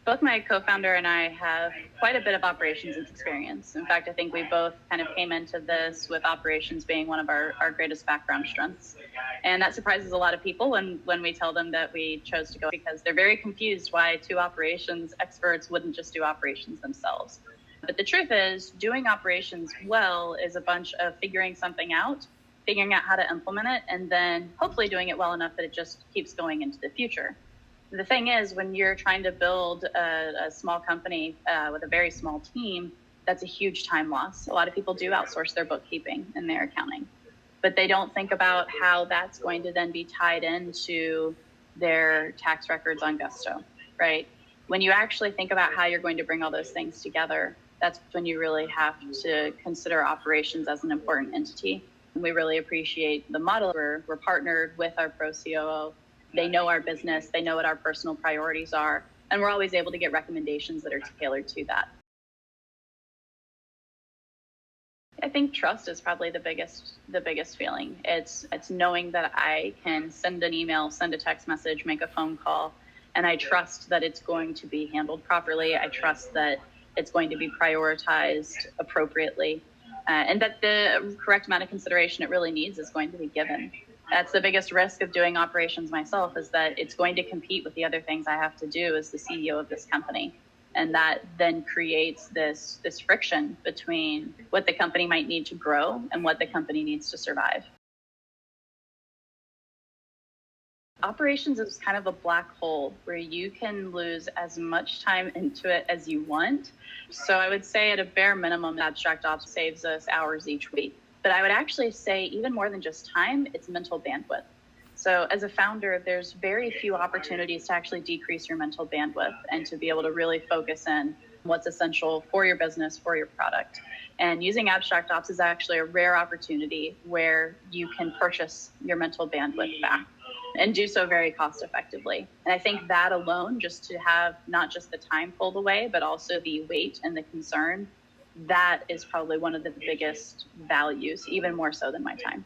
Both my co-founder and I have quite a bit of operations experience. In fact, I think we both kind of came into this with operations being one of our greatest background strengths. And that surprises a lot of people when we tell them that we chose to go, because they're very confused why two operations experts wouldn't just do operations themselves. But the truth is, doing operations well is a bunch of figuring something out, figuring out how to implement it, and then hopefully doing it well enough that it just keeps going into the future. The thing is, when you're trying to build a small company with a very small team, that's a huge time loss. A lot of people do outsource their bookkeeping and their accounting, but they don't think about how that's going to then be tied into their tax records on Gusto, right? When you actually think about how you're going to bring all those things together, that's when you really have to consider operations as an important entity. And we really appreciate the model. We're partnered with our pro COO. They know our business, they know what our personal priorities are, and we're always able to get recommendations that are tailored to that. I think trust is probably the biggest feeling. It's knowing that I can send an email, send a text message, make a phone call, and I trust that it's going to be handled properly. I trust that it's going to be prioritized appropriately, and that the correct amount of consideration it really needs is going to be given. That's the biggest risk of doing operations myself, is that it's going to compete with the other things I have to do as the CEO of this company. And that then creates this friction between what the company might need to grow and what the company needs to survive. Operations is kind of a black hole where you can lose as much time into it as you want. So I would say at a bare minimum, abstract ops saves us hours each week. But I would actually say even more than just time, it's mental bandwidth. So as a founder, there's very few opportunities to actually decrease your mental bandwidth and to be able to really focus in what's essential for your business, for your product. And using abstract ops is actually a rare opportunity where you can purchase your mental bandwidth back and do so very cost effectively. And I think that alone, just to have not just the time pulled away, but also the weight and the concern, that is probably one of the biggest values, even more so than my time.